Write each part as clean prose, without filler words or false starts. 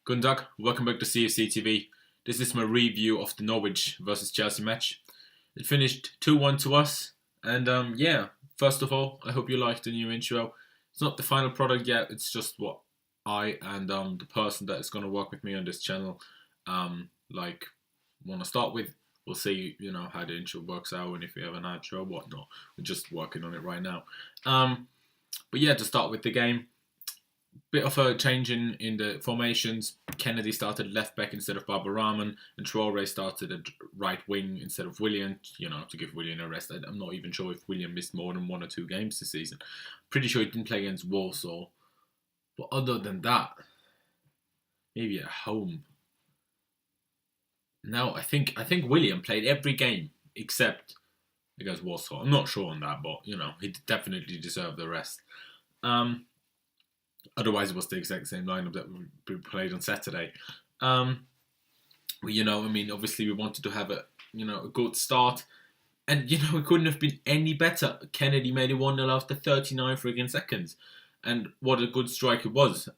Guten Tag, welcome back to CFC-TV. This is my review of the Norwich versus Chelsea match. It finished 2-1 to us, and first of all, I hope you liked the new intro. It's not the final product yet, it's just what I and the person that is going to work with me on this channel want to start with. We'll see, how the intro works out and if we have an outro or whatnot. We're just working on it right now. But yeah, to start with the game, bit of a change in the formations. Kenedy started left back instead of Baba Rahman, and Traore started at right wing instead of Willian, to give Willian a rest. I'm not even sure if Willian missed more than 1 or 2 games this season. Pretty sure he didn't play against Warsaw. But other than that, maybe at home. No, I think Willian played every game except against Warsaw. I'm not sure on that, but, he definitely deserved the rest. Otherwise, it was the exact same lineup that we played on Saturday. Obviously we wanted to have a good start. And, it couldn't have been any better. Kenedy made it 1-0 after 39 friggin' seconds. And what a good strike it was.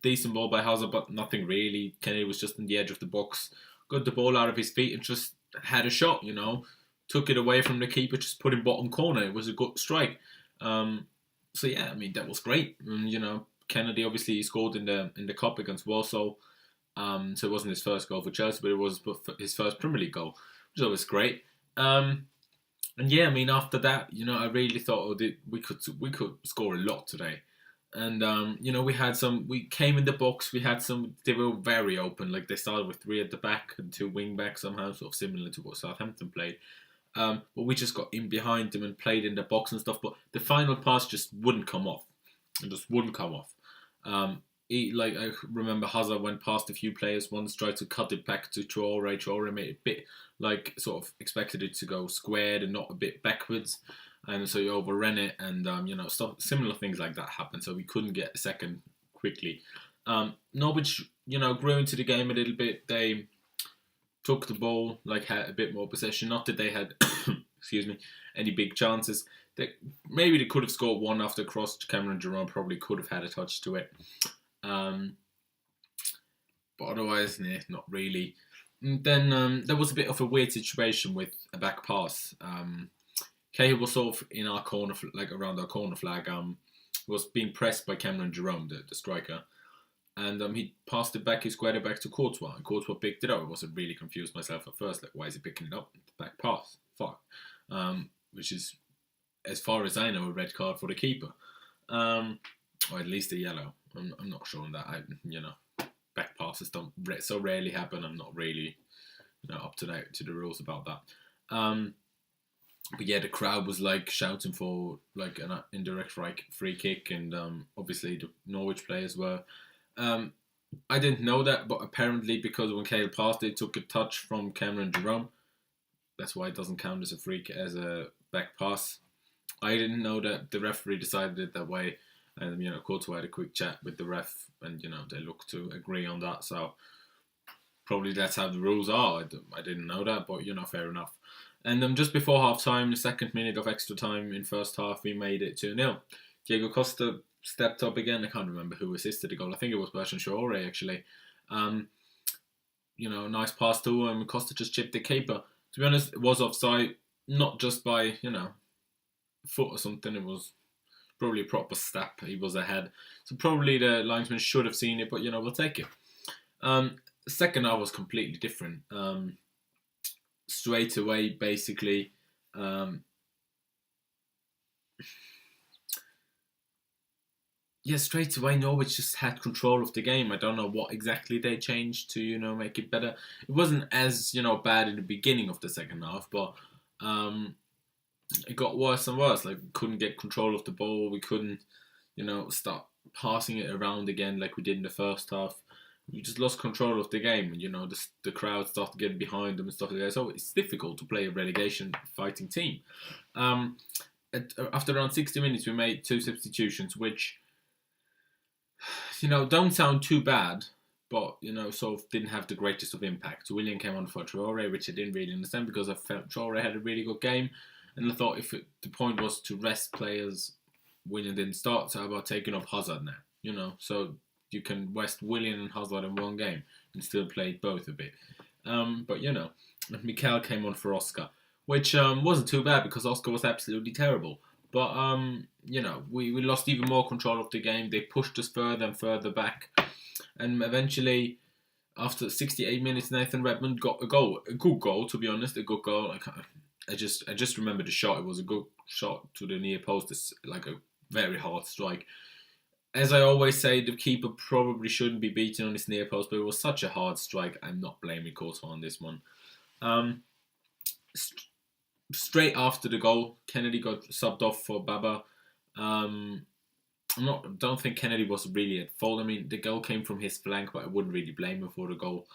Decent ball by Hazard, but nothing really. Kenedy was just on the edge of the box. Got the ball out of his feet and just had a shot, Took it away from the keeper, just put in bottom corner. It was a good strike. So yeah, that was great. Kenedy obviously scored in the cup against Warsaw. So it wasn't his first goal for Chelsea, but it was his first Premier League goal, which was always great. And yeah, after that, I really thought we could score a lot today. And we came in the box. They were very open. Like they started with 3 at the back and 2 wing backs somehow, sort of similar to what Southampton played. But we just got in behind them and played in the box and stuff. But the final pass just wouldn't come off. It just wouldn't come off. I remember Hazard went past a few players once, tried to cut it back to Traore. Traore made it a bit sort of expected it to go squared and not a bit backwards. And so he overran it, and similar things like that happened. So we couldn't get a second quickly. Norwich, grew into the game a little bit. They took the ball, had a bit more possession. Not that they had, any big chances. Maybe they could have scored one after cross. Cameron Jerome probably could have had a touch to it. But otherwise, not really. And then there was a bit of a weird situation with a back pass. Cahill was sort of in our corner, around our corner flag. Was being pressed by Cameron Jerome, the striker. And he passed it back, he squared it back to Courtois. And Courtois picked it up. I wasn't really confused myself at first. Why is he picking it up? The back pass. Fuck. Which is, as far as I know, a red card for the keeper. Or at least a yellow. I'm not sure on that. Back passes don't so rarely happen. I'm not really, up to date to the rules about that. But yeah, the crowd was shouting for an indirect free kick, and obviously the Norwich players were. I didn't know that, but apparently because when Cahill passed it, took a touch from Cameron Jerome. That's why it doesn't count as a back pass. I didn't know that the referee decided it that way, and Courtois had a quick chat with the ref, and they looked to agree on that. So probably that's how the rules are. I didn't know that, but fair enough. And just before half time, the 2nd minute of extra time in first half, we made it 2-0. Diego Costa stepped up again. I can't remember who assisted the goal. I think it was Bertrand Traore actually. Nice pass to him. Costa just chipped the keeper. To be honest, it was offside, not just by, foot or something. It was probably a proper step. He was ahead. So probably the linesman should have seen it, but, we'll take it. Second half was completely different. Straight away, basically, straight away, Norwich just had control of the game. I don't know what exactly they changed to, make it better. It wasn't as, bad in the beginning of the second half, but it got worse and worse. We couldn't get control of the ball. We couldn't, start passing it around again like we did in the first half. We just lost control of the game. And, the crowd started getting behind them and stuff like that. So it's difficult to play a relegation fighting team. After around 60 minutes, we made 2 substitutions, which, don't sound too bad, but, sort of didn't have the greatest of impact. Willian came on for Traore, which I didn't really understand because I felt Traore had a really good game. And I thought the point was to rest players, Willian didn't start, so how about taking off Hazard now? So you can West Willian and Hazard in one game and still played both a bit. But Mikel came on for Oscar, which wasn't too bad because Oscar was absolutely terrible. But we lost even more control of the game. They pushed us further and further back, and eventually, after 68 minutes, Nathan Redmond got a good goal. To be honest, a good goal. I just remember the shot. It was a good shot to the near post. It's like a very hard strike. As I always say, the keeper probably shouldn't be beaten on his near post, but it was such a hard strike. I'm not blaming Courtois on this one. Straight after the goal, Kenedy got subbed off for Baba. Don't think Kenedy was really at fault. I mean, the goal came from his flank, but I wouldn't really blame him for the goal.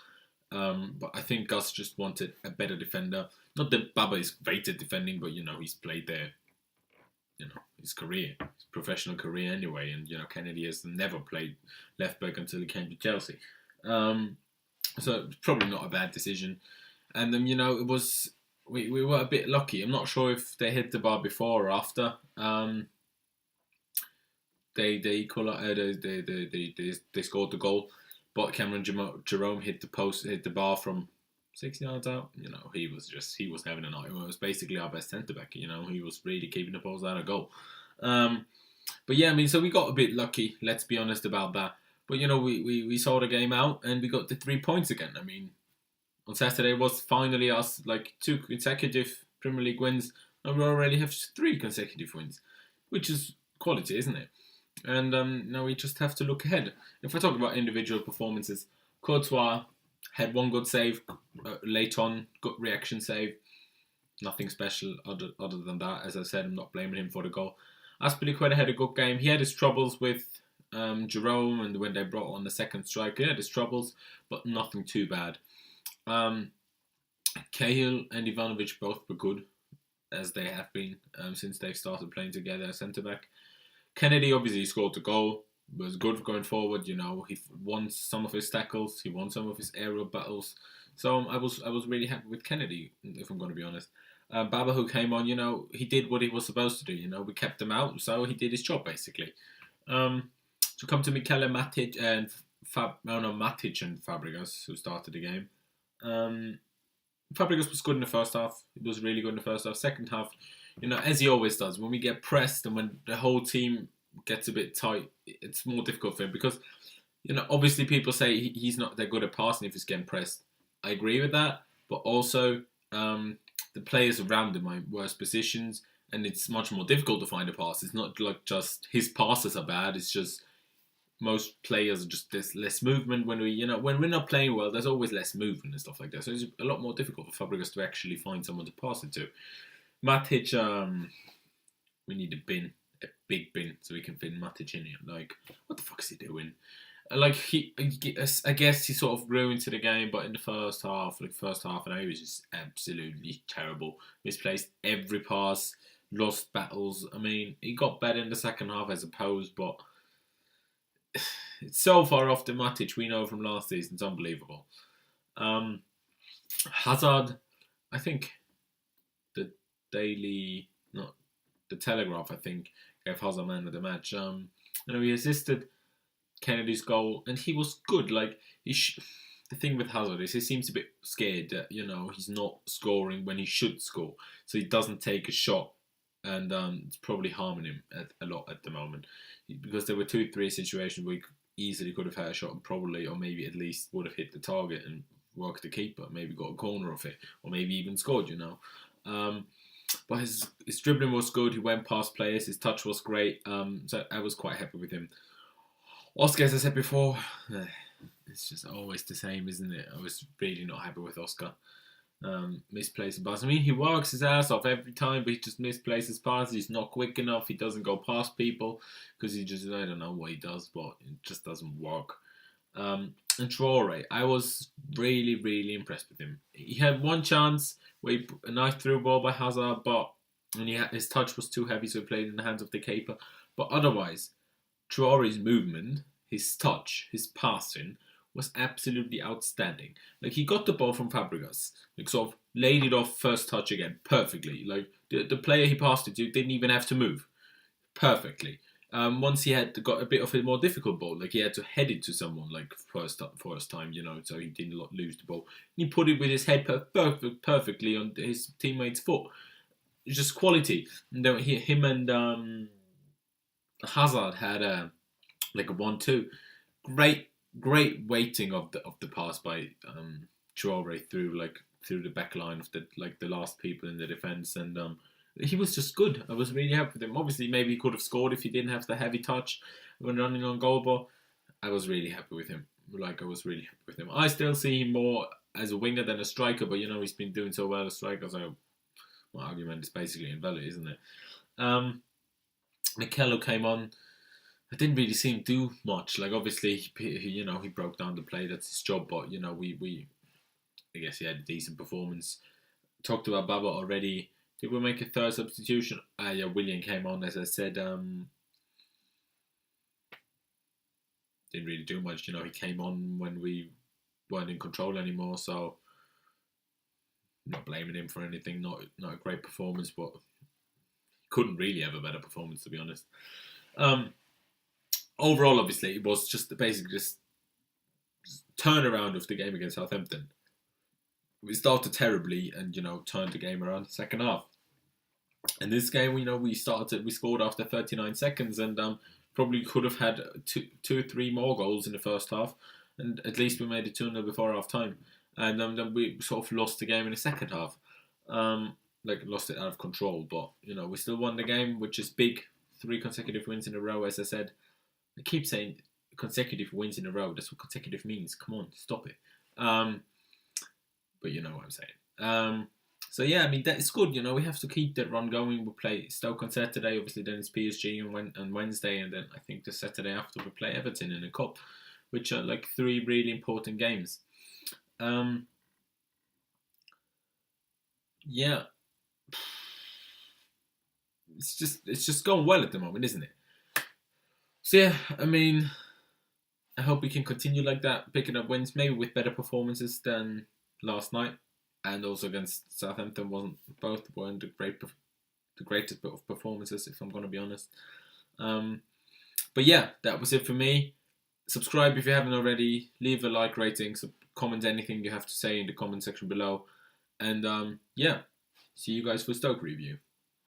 But I think Gus just wanted a better defender. Not that Baba is great at defending, but he's played there. His career, his professional career anyway, and Kenedy has never played left back until he came to Chelsea. So it's probably not a bad decision. And then it was. We were a bit lucky. I'm not sure if they hit the bar before or after. They scored the goal, but Cameron Jerome hit the bar from 6 yards out. He was having a night. It was basically our best centre back. He was really keeping the balls out of goal. But yeah, I mean, so we got a bit lucky. Let's be honest about that. But we saw the game out and we got the 3 points again. I mean, on Saturday was finally us, 2 consecutive Premier League wins, and we already have 3 consecutive wins, which is quality, isn't it? And now we just have to look ahead. If I talk about individual performances, Courtois had one good save late on, good reaction save. Nothing special other than that. As I said, I'm not blaming him for the goal. Azpilicueta had a good game. He had his troubles with Jerome, and when they brought on the second striker, he had his troubles, but nothing too bad. Cahill and Ivanovic both were good, as they have been since they've started playing together as centre-back. Kenedy obviously scored the goal, was good going forward. He won some of his tackles, he won some of his aerial battles. So I was really happy with Kenedy, if I'm going to be honest. Baba, who came on, he did what he was supposed to do. We kept him out, so he did his job basically. To come to Michele Matic and Matic and Fabregas, who started the game. Fabregas was good in the first half. He was really good in the first half. Second half, as he always does, when we get pressed and when the whole team gets a bit tight, it's more difficult for him because, obviously people say he's not that good at passing if he's getting pressed. I agree with that, but also the players around him are in worse positions and it's much more difficult to find a pass. It's not like just his passes are bad, it's just most players there's less movement when when we're not playing well. There's always less movement and stuff like that. So it's a lot more difficult for Fabregas to actually find someone to pass it to. Matic, we need a big bin, so we can fit Matic in here. What the fuck is he doing? I guess he sort of grew into the game, but in the first half an hour, he was just absolutely terrible. Misplaced every pass, lost battles. I mean, he got better in the second half, I suppose, but it's so far off the Matic we know from last season. It's unbelievable. Hazard, I think the Telegraph, I think, gave Hazard man of the match. He assisted Kennedy's goal, and he was good. The thing with Hazard is he seems a bit scared that he's not scoring when he should score, so he doesn't take a shot, and it's probably harming him a lot at the moment. Because there were 2-3 situations where he easily could have had a shot and probably, or maybe at least would have hit the target and worked the keeper, maybe got a corner of it, or maybe even scored, But his dribbling was good, he went past players, his touch was great, so I was quite happy with him. Oscar, as I said before, it's just always the same, isn't it? I was really not happy with Oscar. Misplaced pass. I mean, he works his ass off every time, but he just misplaces passes. He's not quick enough. He doesn't go past people because I don't know what he does, but it just doesn't work. And Traore, I was really, really impressed with him. He had one chance where he put a nice through ball by Hazard, but his touch was too heavy, so he played in the hands of the keeper. But otherwise, Traore's movement, his touch, his passing was absolutely outstanding. He got the ball from Fabregas, sort of laid it off first touch again perfectly. The player he passed it to didn't even have to move perfectly. Once he had got a bit of a more difficult ball, like he had to head it to someone, like first time, so he didn't lose the ball. And he put it with his head perfectly on his teammate's foot. It's just quality. And then him and Hazard had a 1-2. Great weighting of the pass by Traore through the back line of the last people in the defence, and he was just good. I was really happy with him. Obviously, maybe he could have scored if he didn't have the heavy touch when running on goal, but I was really happy with him. I still see him more as a winger than a striker, but he's been doing so well as striker, so my argument is basically invalid, isn't it? Mikello came on. I didn't really see him do much. Like, obviously, he broke down the play. That's his job. But I guess he had a decent performance. Talked about Baba already. Did we make a third substitution? Yeah, William came on, as I said. Didn't really do much. He came on when we weren't in control anymore. So, not blaming him for anything. Not a great performance, but couldn't really have a better performance, to be honest. Overall, obviously, it was just basically just turnaround of the game against Southampton. We started terribly and, turned the game around the second half. And this game, we scored after 39 seconds and probably could have had two, 3 more goals in the first half. And at least we made it 2-0 before half time. And then we sort of lost the game in the second half. Lost it out of control. But, we still won the game, which is big. 3 consecutive wins in a row, as I said. I keep saying consecutive wins in a row. That's what consecutive means. Come on, stop it. But you know what I'm saying. So yeah, I mean, that's good. We have to keep that run going. We'll play Stoke on Saturday. Obviously, then it's PSG on Wednesday. And then I think the Saturday after we play Everton in a cup, which are 3 really important games. Yeah. It's just going well at the moment, isn't it? So yeah, I mean, I hope we can continue like that, picking up wins, maybe with better performances than last night, and also against Southampton weren't the greatest of performances, if I'm going to be honest. But yeah, that was it for me. Subscribe if you haven't already. Leave a like rating. Comment anything you have to say in the comment section below. And yeah, see you guys for Stoke review.